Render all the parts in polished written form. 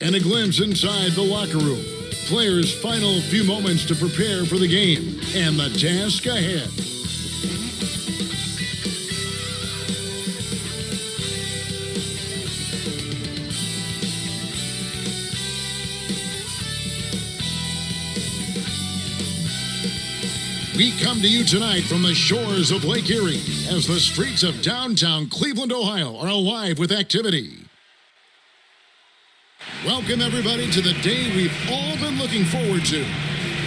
And a glimpse inside the locker room. Players' final few moments to prepare for the game and the task ahead. We come to you tonight from the shores of Lake Erie as the streets of downtown Cleveland, Ohio are alive with activity. Welcome, everybody, to the day we've all been looking forward to.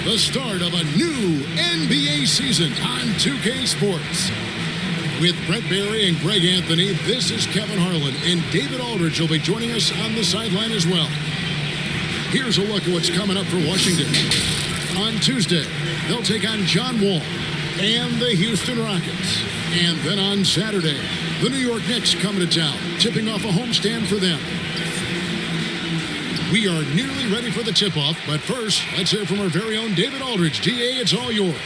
The start of a new NBA season on 2K Sports. With Brett Barry and Greg Anthony, this is Kevin Harlan, and David Aldridge will be joining us on the sideline as well. Here's a look at what's coming up for Washington. On Tuesday, they'll take on John Wall and the Houston Rockets. And then on Saturday, the New York Knicks coming to town, tipping off a homestand for them. We are nearly ready for the tip-off, but first, let's hear from our very own David Aldridge. DA, it's all yours.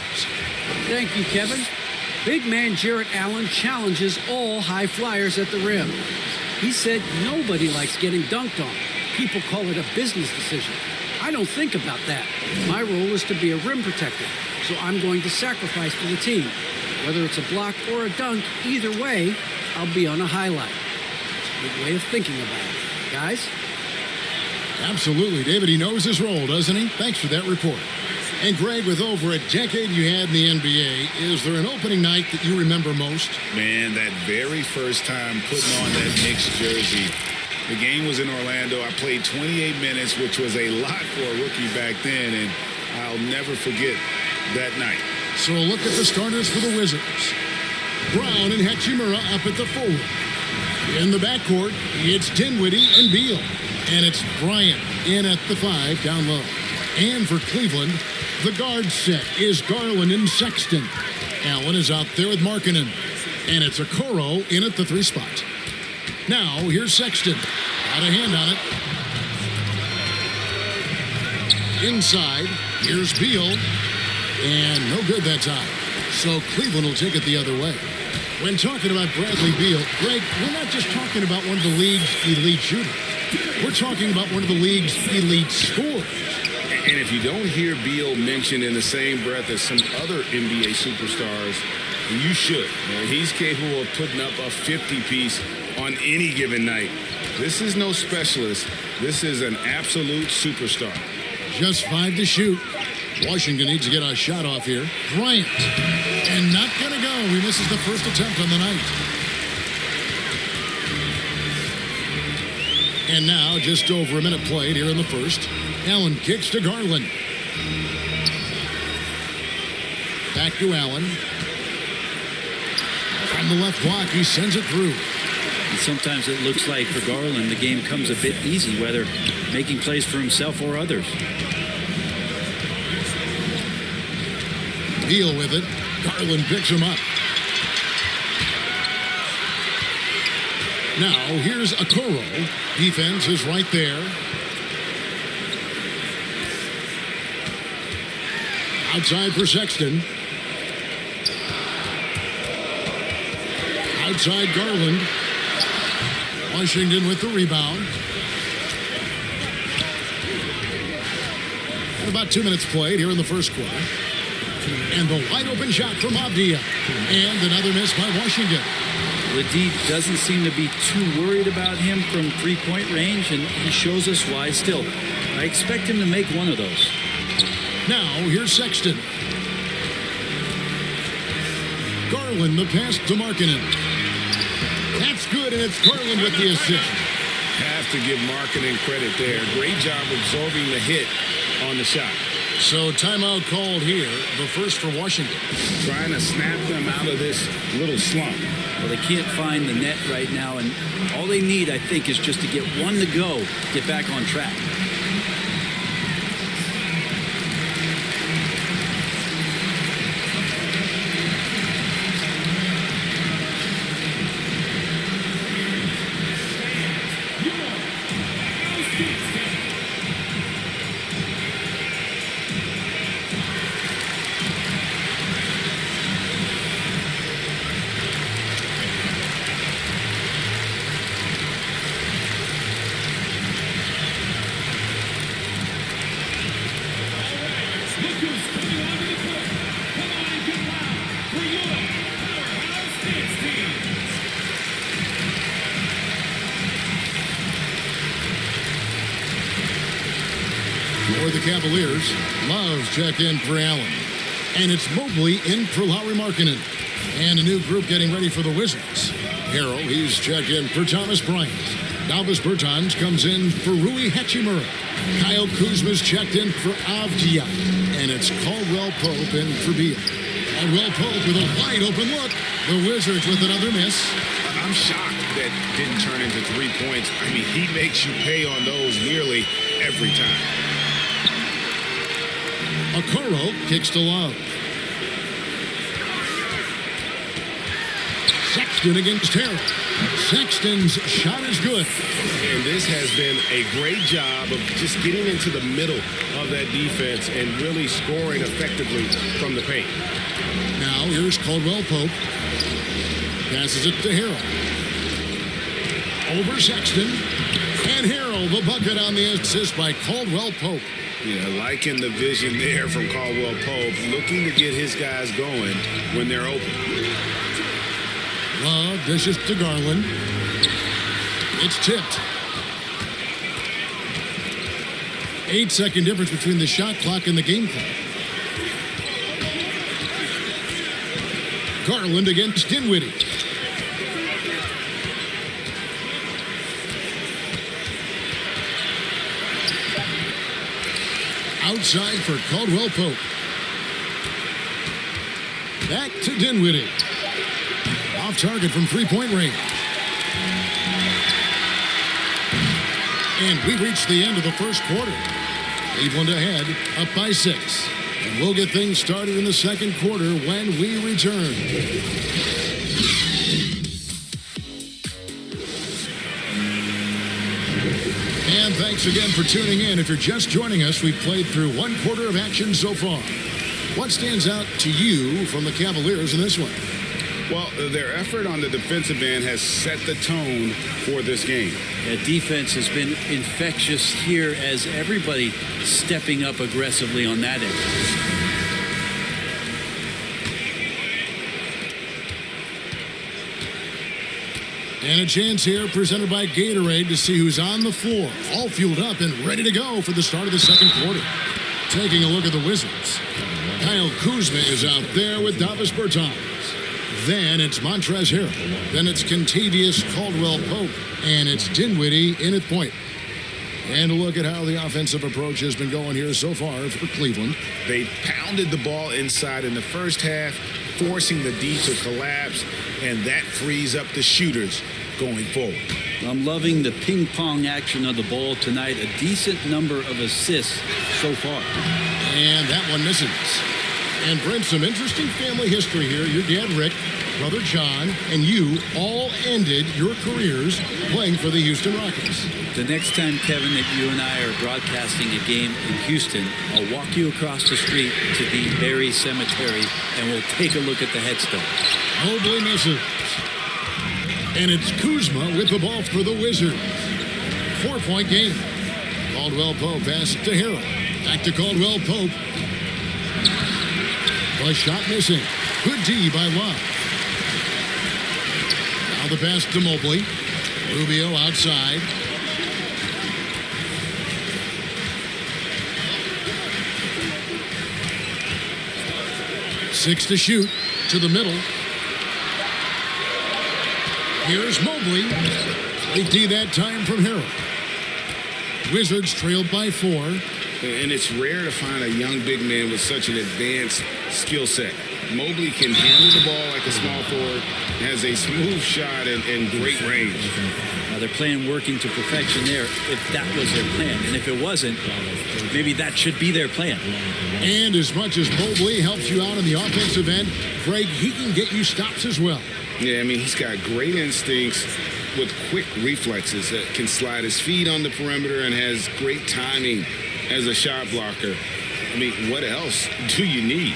Thank you, Kevin. Big man Jarrett Allen challenges all high flyers at the rim. He said nobody likes getting dunked on. People call it a business decision. I don't think about that. My role is to be a rim protector, so I'm going to sacrifice for the team. Whether it's a block or a dunk, either way, I'll be on a highlight. It's a good way of thinking about it. Guys? Absolutely, David. He knows his role, doesn't he? Thanks for that report. And Greg, with over a decade you had in the NBA, is there an opening night that you remember most? Man, that very first time putting on that Knicks jersey. The game was in Orlando. I played 28 minutes, which was a lot for a rookie back then, and I'll never forget that night. So a look at the starters for the Wizards. Brown and Hachimura up at the forward. In the backcourt, it's Dinwiddie and Beal. And it's Bryant in at the 5 down low. And for Cleveland, the guard set is Garland and Sexton. Allen is out there with Markkanen. And it's Okoro in at the 3 spot. Now, here's Sexton. Got a hand on it. Inside, here's Beal. And no good that time. So Cleveland will take it the other way. When talking about Bradley Beal, Greg, we're not just talking about one of the league's elite shooters. We're talking about one of the league's elite scorers. And if you don't hear Beal mentioned in the same breath as some other NBA superstars, you should. He's capable of putting up a 50-piece on any given night. This is no specialist. This is an absolute superstar. Just 5 to shoot. Washington needs to get a shot off here. Bryant. And not going to go. He misses the first attempt on the night. And now, just over a minute played here in the first. Allen kicks to Garland. Back to Allen. From the left block, he sends it through. And sometimes it looks like for Garland, the game comes a bit easy, whether making plays for himself or others. Beal with it. Garland picks him up. Now, here's Okoro. Defense is right there. Outside for Sexton. Outside Garland. Washington with the rebound. And about 2 minutes played here in the first quarter. And the wide open shot from Avdia. And another miss by Washington. Ledee doesn't seem to be too worried about him from three-point range, and he shows us why. Still, I expect him to make one of those. Now, here's Sexton. Garland, the pass to Markkanen. That's good, and it's Garland with the assist. Have to give Markkanen credit there. Great job absorbing the hit on the shot. So timeout called here, the first for Washington. Trying to snap them out of this little slump. Well, they can't find the net right now, and all they need, I think, is just to get one to go, get back on track. For the Cavaliers, Love check in for Allen. And it's Mobley in for Lauri Markkanen. And a new group getting ready for the Wizards. Harrell, he's checked in for Thomas Bryant. Davis Bertans comes in for Rui Hachimura. Kyle Kuzma's checked in for Avdia. And it's Caldwell Pope in for Beal. Caldwell Pope with a wide open look. The Wizards with another miss. I'm shocked that didn't turn into 3 points. I mean, he makes you pay on those nearly every time. Okoro kicks to Love. Sexton against Harrell. Sexton's shot is good. And this has been a great job of just getting into the middle of that defense and really scoring effectively from the paint. Now here's Caldwell Pope. Passes it to Harrell. Over Sexton. And Harrell, the bucket on the assist by Caldwell Pope. Yeah, liking the vision there from Caldwell Pope, looking to get his guys going when they're open. Love dishes to Garland. It's tipped. 8-second difference between the shot clock and the game clock. Garland against Dinwiddie. Outside for Caldwell Pope. Back to Dinwiddie. Off target from three-point range. And we reach the end of the first quarter. Cleveland ahead, up by 6. And we'll get things started in the second quarter when we return. And thanks again for tuning in. If you're just joining us, we've played through one quarter of action so far. What stands out to you from the Cavaliers in this one? Well, their effort on the defensive end has set the tone for this game. The defense has been infectious here as everybody stepping up aggressively on that end. And a chance here presented by Gatorade to see who's on the floor. All fueled up and ready to go for the start of the second quarter. Taking a look at the Wizards. Kyle Kuzma is out there with Davis Bertans. Then it's Montrezl Harrell. Then it's Kentavious Caldwell-Pope. And it's Dinwiddie in at point. And a look at how the offensive approach has been going here so far for Cleveland. They pounded the ball inside in the first half, forcing the D to collapse, and that frees up the shooters going forward. I'm loving the ping-pong action of the ball tonight. A decent number of assists so far. And that one misses. And Brent, some interesting family history here. Your dad, Rick, brother John, and you all ended your careers playing for the Houston Rockets. The next time, Kevin, that you and I are broadcasting a game in Houston, I'll walk you across the street to the Berry Cemetery, and we'll take a look at the headstone. Mobley misses. And it's Kuzma with the ball for the Wizards. 4-point game. Caldwell-Pope pass to Harrell. Back to Caldwell-Pope. A shot missing. Good D by Love. Now the pass to Mobley. Rubio outside. Six to shoot. To the middle. Here's Mobley. Late D that time from Harrell. Wizards trailed by 4. And it's rare to find a young big man with such an advanced skill set. Mobley can handle the ball like a small forward, has a smooth shot and great range. They're playing working to perfection there if that was their plan. And if it wasn't, maybe that should be their plan. And as much as Mobley helps you out on the offensive end, Greg, he can get you stops as well. Yeah, I mean, he's got great instincts with quick reflexes that can slide his feet on the perimeter and has great timing as a shot blocker. I mean, what else do you need?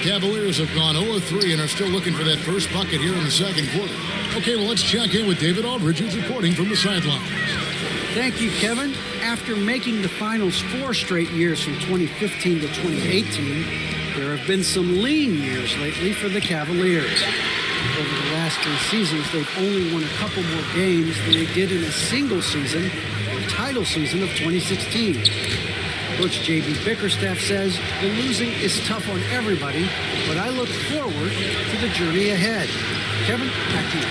Cavaliers have gone 0-3 and are still looking for that first bucket here in the second quarter. Okay, well, let's check in with David Aldridge, who's reporting from the sidelines. Thank you, Kevin. After After making the finals 4 straight years from 2015 to 2018, there have been some lean years lately for the Cavaliers. Over the last 3 seasons, they've only won a couple more games than they did in a single season, the title season of 2016. Coach J.B. Bickerstaff says the losing is tough on everybody, but I look forward to the journey ahead. Kevin, back to you.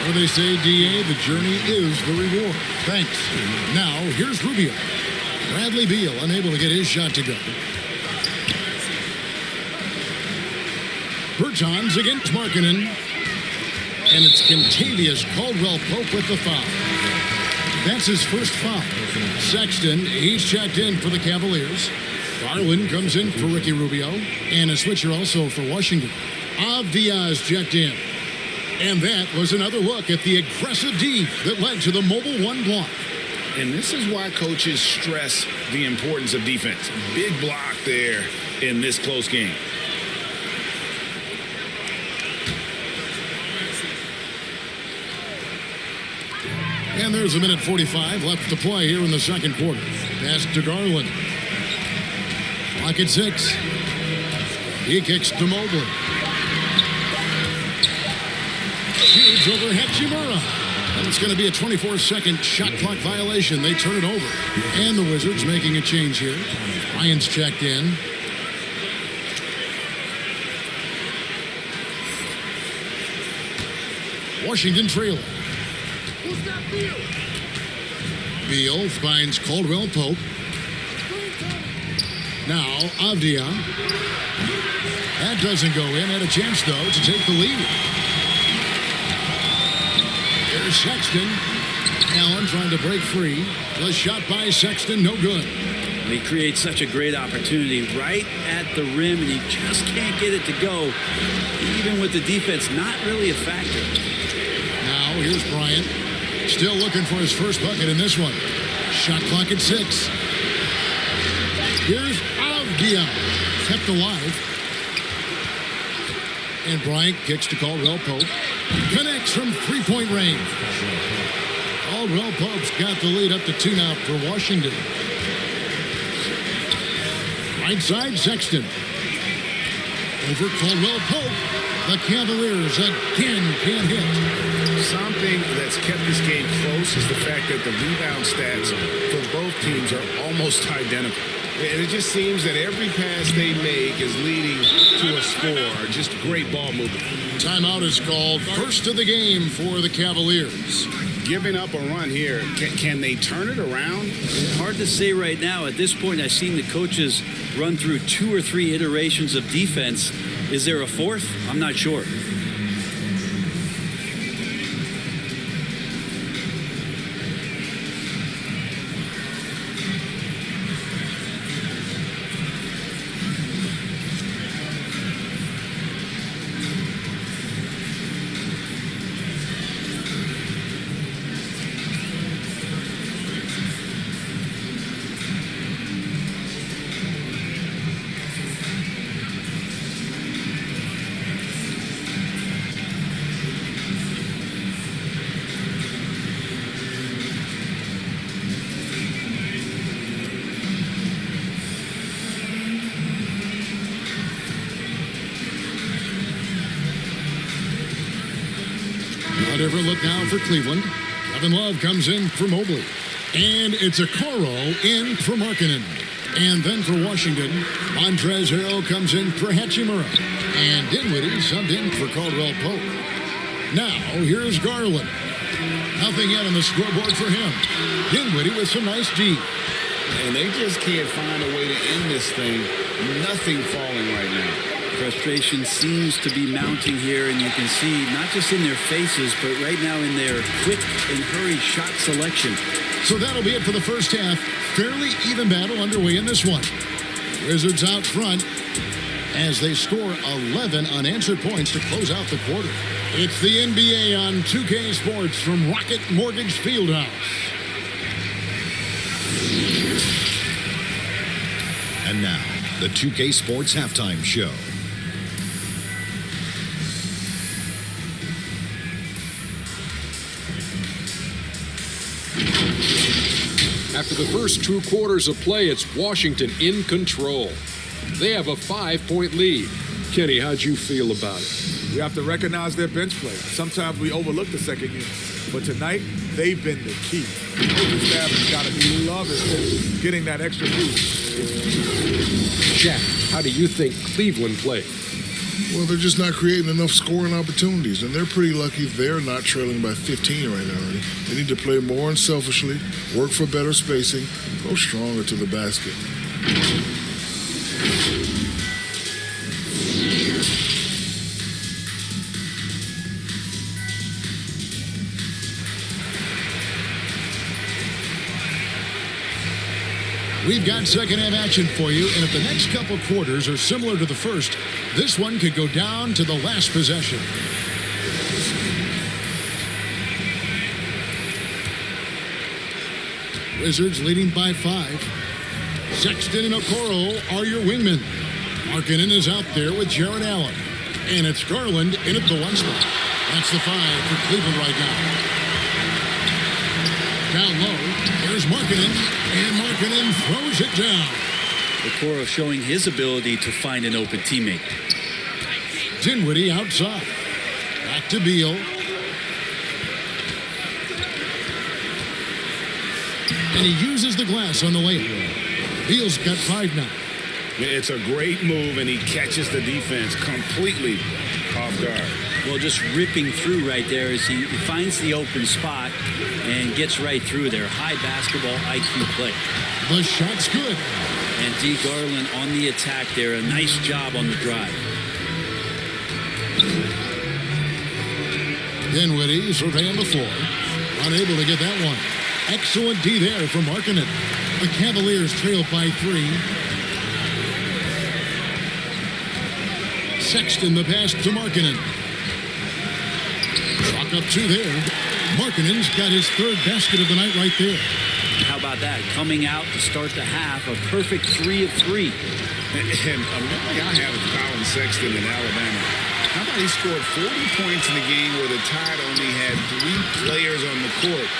Well, they say, D.A., the journey is the reward. Thanks. Now, here's Rubio. Bradley Beal unable to get his shot to go. Bertans against Markkanen. And it's Kentavious Caldwell-Pope with the foul. That's his first foul. Sexton, he's checked in for the Cavaliers. Garland comes in for Ricky Rubio. And a switcher also for Washington. Avdia's checked in. And that was another look at the aggressive D that led to the mobile 1 block. And this is why coaches stress the importance of defense. Big block there in this close game. And there's a minute 45 left to play here in the second quarter. Pass to Garland. Clock at 6. He kicks to Mobley. Shoots over Hachimura. And it's going to be a 24-second shot clock violation. They turn it over. And the Wizards making a change here. Ryan's checked in. Washington trailer. Beal finds Caldwell-Pope. Now Avdia. That doesn't go in. Had a chance, though, to take the lead. Here's Sexton. Allen trying to break free. The shot by Sexton, no good. He creates such a great opportunity right at the rim, and he just can't get it to go. Even with the defense not really a factor. Now here's Bryant. Still looking for his first bucket in this one. Shot clock at 6. Here's Avdia. Kept alive. And Bryant kicks to Caldwell-Pope. Connects from three-point range. Caldwell-Pope's got the lead up to 2 now for Washington. Right side, Sexton. Over Caldwell-Pope. The Cavaliers again can't hit. Something that's kept this game close is the fact that the rebound stats for both teams are almost identical. And it just seems that every pass they make is leading to a score. Just great ball movement. Timeout is called. First of the game for the Cavaliers. Giving up a run here. Can they turn it around? Hard to say right now. At this point, I've seen the coaches run through 2 or 3 iterations of defense. Is there a 4th? I'm not sure. A different look now for Cleveland. Kevin Love comes in for Mobley. And it's a Coro in for Markkanen. And then for Washington, Montrezl Harrell comes in for Hachimura. And Dinwiddie subbed in for Caldwell-Pope. Now, here's Garland. Nothing yet on the scoreboard for him. Dinwiddie with some nice D. And they just can't find a way to end this thing. Nothing falling right now. Frustration seems to be mounting here, and you can see not just in their faces, but right now in their quick and hurried shot selection. So that'll be it for the first half. Fairly even battle underway in this one. Wizards out front as they score 11 unanswered points to close out the quarter. It's the NBA on 2K Sports from Rocket Mortgage Fieldhouse. And now, the 2K Sports Halftime Show. After the first 2 quarters of play, it's Washington in control. They have a 5-point lead. Kenny, how'd you feel about it? We have to recognize their bench play. Sometimes we overlook the second unit. But tonight, they've been the key. The coaching staff has got to be loving getting that extra boost. Jack, how do you think Cleveland played? Well, they're just not creating enough scoring opportunities, and they're pretty lucky they're not trailing by 15 right now. They need to play more unselfishly, work for better spacing, go stronger to the basket. We've got second half action for you, and if the next couple quarters are similar to the first, this one could go down to the last possession. Wizards leading by 5. Sexton and Okoro are your wingmen. Markkanen is out there with Jared Allen. And it's Garland in at the 1 spot. That's the 5 for Cleveland right now. Down low, there's Markkanen, and Markkanen throws it down. Okoro showing his ability to find an open teammate. Dinwiddie outside. Back to Beal. And he uses the glass on the layup. Beal's got 5 now. It's a great move, and he catches the defense completely off guard. Well, just ripping through right there as he finds the open spot and gets right through there. High basketball IQ play. The shot's good. And D. Garland on the attack there. A nice job on the drive. Dinwiddie surveying the floor. Unable to get that one. Excellent D there from Markkanen. The Cavaliers trail by 3. Sexton the pass to Markkanen. Chalk up 2 there. Markkanen's got his 3rd basket of the night right there. How about that? Coming out to start the half, a perfect 3 of 3. And a memory I have of Colin Sexton in Alabama. How about he scored 40 points in the game where the Tide only had 3 players on the court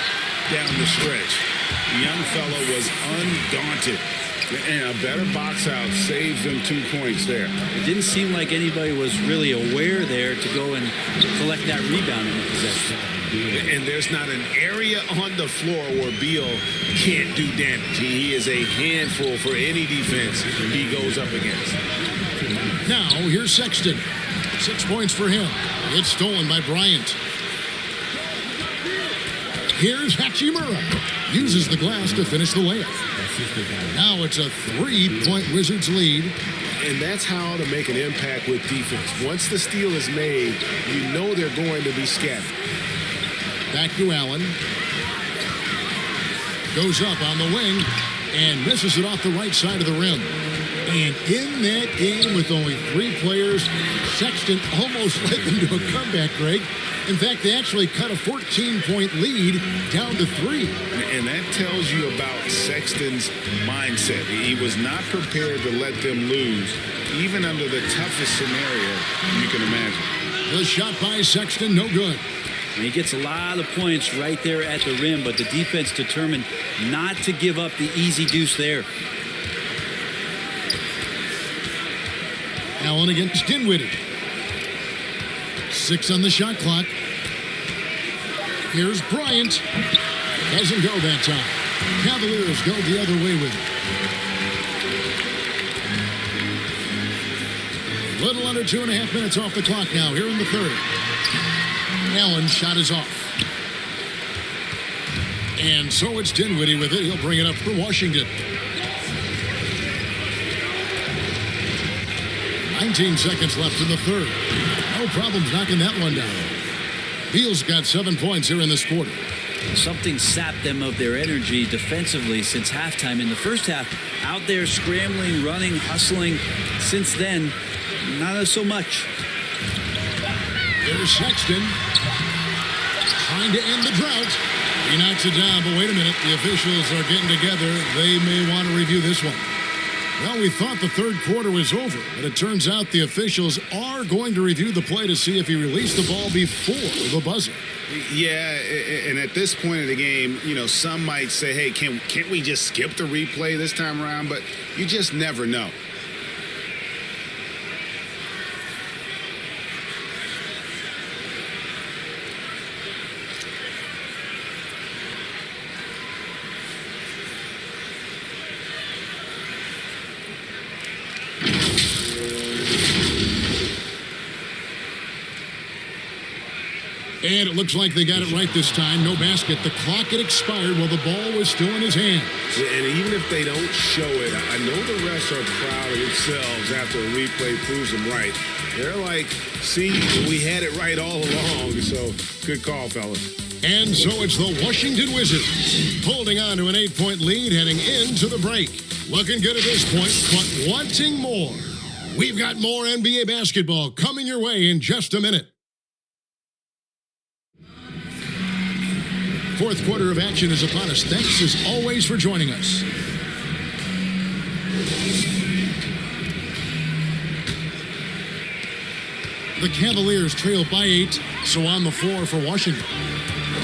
down the stretch. The young fellow was undaunted. And a better box out saves them 2 points there. It didn't seem like anybody was really aware there to go and collect that rebound in the possession. And there's not an area on the floor where Beal can't do damage. He is a handful for any defense he goes up against. Now, here's Sexton. 6 points for him. It's stolen by Bryant. Here's Hachimura. Uses the glass to finish the layup. Now it's a 3-point Wizards lead. And that's how to make an impact with defense. Once the steal is made, you know they're going to be scattered. Back to Allen. Goes up on the wing and misses it off the right side of the rim. And in that game with only 3 players, Sexton almost led them to a comeback, Greg. In fact, they actually cut a 14-point lead down to 3. And that tells you about Sexton's mindset. He was not prepared to let them lose, even under the toughest scenario you can imagine. The shot by Sexton, no good. And he gets a lot of points right there at the rim, but the defense determined not to give up the easy deuce there. Allen against Dinwiddie. 6 on the shot clock. Here's Bryant. Doesn't go that time. Cavaliers go the other way with it. Little under 2.5 minutes off the clock now here in the 3rd. Allen's shot is off. And so it's Dinwiddie with it. He'll bring it up for Washington. 19 seconds left in the 3rd. No problems knocking that one down. Beal's got 7 points here in this quarter. Something sapped them of their energy defensively since halftime. In the first half, out there scrambling, running, hustling. Since then, not so much. There's Sexton trying to end the drought. He knocks it down, but wait a minute. The officials are getting together. They may want to review this one. Well, we thought the third quarter was over, but it turns out the officials are going to review the play to see if he released the ball before the buzzer. Yeah, and at this point of the game, you know, some might say, hey, can't we just skip the replay this time around? But you just never know. And it looks like they got it right this time. No basket. The clock had expired while the ball was still in his hands. And even if they don't show it, I know the refs are proud of themselves after a replay proves them right. They're like, see, we had it right all along. So good call, fellas. And so it's the Washington Wizards holding on to an 8-point lead heading into the break. Looking good at this point, but wanting more. We've got more NBA basketball coming your way in just a minute. Fourth quarter of action is upon us. Thanks as always for joining us. The Cavaliers trail by 8, so on the floor for Washington.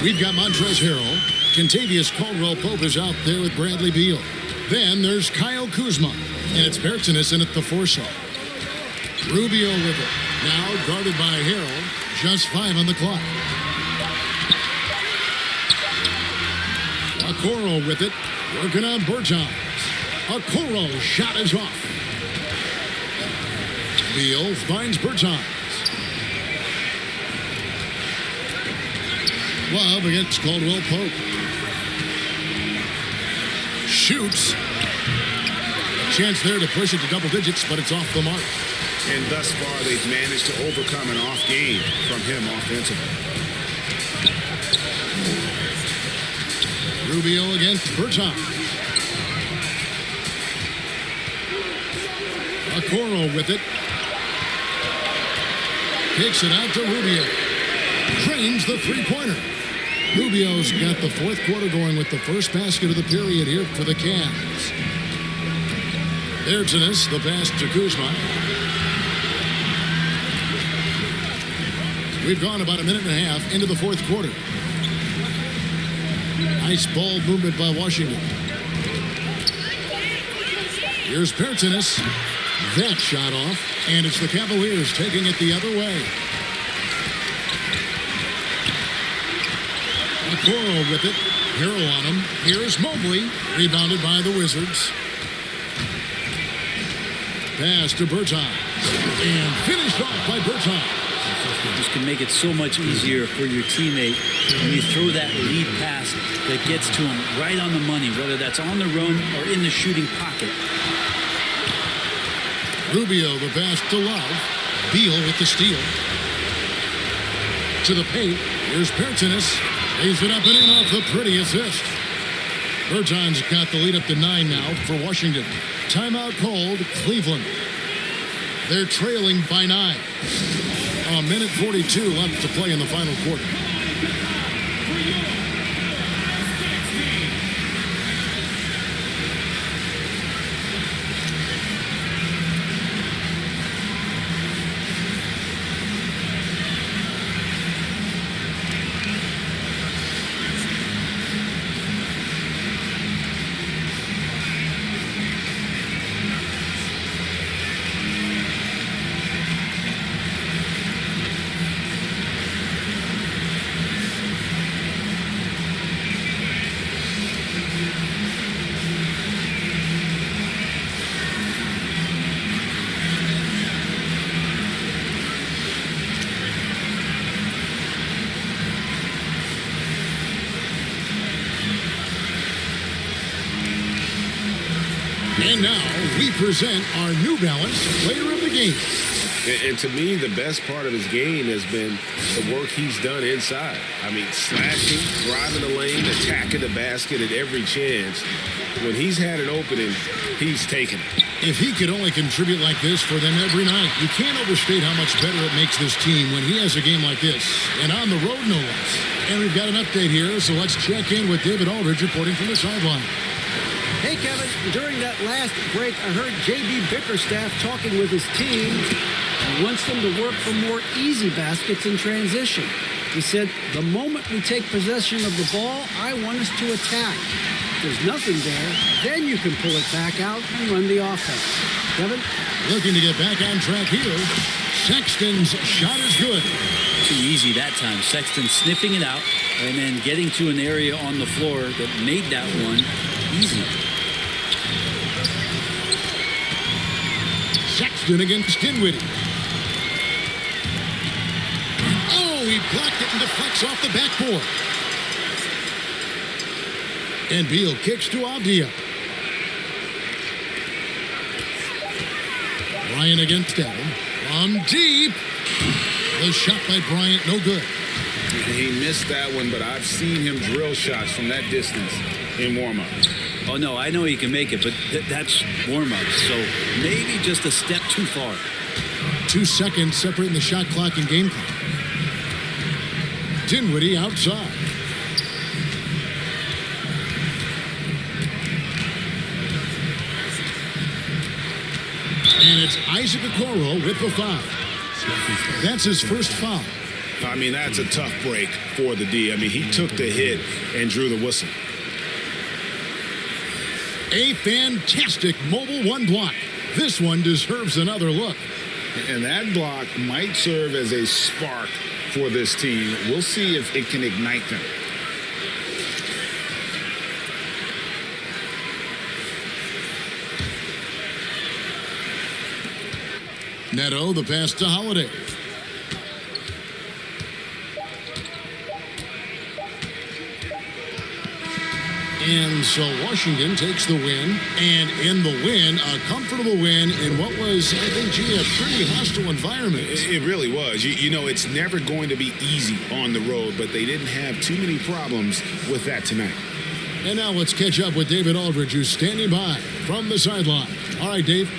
We've got Montrezl Harrell. Kentavious Caldwell-Pope is out there with Bradley Beal. Then there's Kyle Kuzma, and it's Bertans in at the 4 slot. Rubio with it. Now guarded by Harrell. Just 5 on the clock. Okoro with it, working on Bertans. Okoro shot is off. Beal finds Bertans. Love against Caldwell-Pope. Shoots. A chance there to push it to double digits, but it's off the mark. And thus far, they've managed to overcome an off game from him offensively. Rubio against Bertans. Okoro with it. Kicks it out to Rubio. Drains the three-pointer. Rubio's got the fourth quarter going with the first basket of the period here for the Cavs. Bertans, the pass to Kuzma. We've gone about a minute and a half into the fourth quarter. Nice ball movement by Washington. Here's Bertans. That shot off, and it's the Cavaliers taking it the other way. Okoro with it. Harrell on him. Here's Mobley. Rebounded by the Wizards. Pass to Bertans. And finished off by Bertans. This can make it so much easier for your teammate when you throw that lead pass that gets to him right on the money, whether that's on the run or in the shooting pocket. Rubio, the pass to Love. Beal with the steal. To the paint. Here's Bertans. Lays it up and in off the pretty assist. Bertans got the lead up to 9 now for Washington. Timeout called Cleveland. They're trailing by 9. A minute 42 left to play in the final quarter. And now we present our New Balance Player of the Game. And to me, the best part of his game has been the work he's done inside. I mean, slashing, driving the lane, attacking the basket at every chance. When he's had an opening, he's taken it. If he could only contribute like this for them every night, you can't overstate how much better it makes this team when he has a game like this. And on the road, no less. And we've got an update here, so let's check in with David Aldridge reporting from the sideline. Hey, Kevin, during that last break, I heard J.B. Bickerstaff talking with his team. He wants them to work for more easy baskets in transition. He said, the moment we take possession of the ball, I want us to attack. If there's nothing there, then you can pull it back out and run the offense. Kevin? Looking to get back on track here. Sexton's shot is good. Too easy that time. Sexton sniffing it out and then getting to an area on the floor that made that one easy. Sexton against Dinwiddie. Oh, he blocked it and deflects off the backboard. And Beal kicks to Avdia. Bryant against Allen. From deep. The shot by Bryant, no good. He missed that one, but I've seen him drill shots from that distance in warm-up. Oh, no, I know he can make it, but that's warm-up, so maybe just a step too far. 2 seconds separating the shot clock and game clock. Dinwiddie outside. And it's Isaac Okoro with the foul. That's his first foul. I mean, that's a tough break for the D. I mean, he took the hit and drew the whistle. A fantastic mobile one block. This one deserves another look. And that block might serve as a spark for this team. We'll see if it can ignite them. Neto, the pass to Holiday. And so Washington takes the win, and in the win, a comfortable win in what was, I think, a pretty hostile environment. It really was. You know, it's never going to be easy on the road, but they didn't have too many problems with that tonight. And now let's catch up with David Aldridge, who's standing by from the sideline. All right, Dave.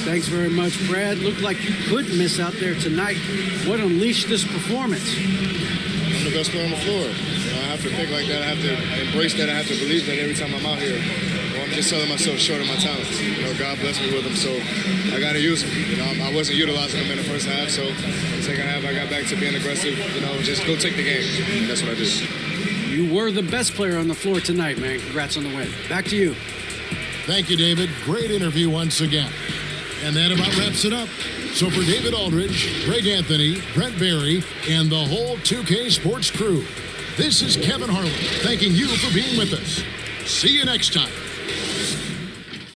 Thanks very much, Brad. Looked like you couldn't miss out there tonight. What unleashed this performance? I'm the best player on the floor. I have to think like that. I have to embrace that. I have to believe that every time I'm out here. I'm just selling myself short of my talents. God blessed me with them, so I got to use them. I wasn't utilizing them in the first half, so in the second half I got back to being aggressive. Just go take the game. And that's what I did. You were the best player on the floor tonight, man. Congrats on the win. Back to you. Thank you, David. Great interview once again. And that about wraps it up. So for David Aldridge, Greg Anthony, Brent Barry, and the whole 2K Sports crew, this is Kevin Harlan thanking you for being with us. See you next time.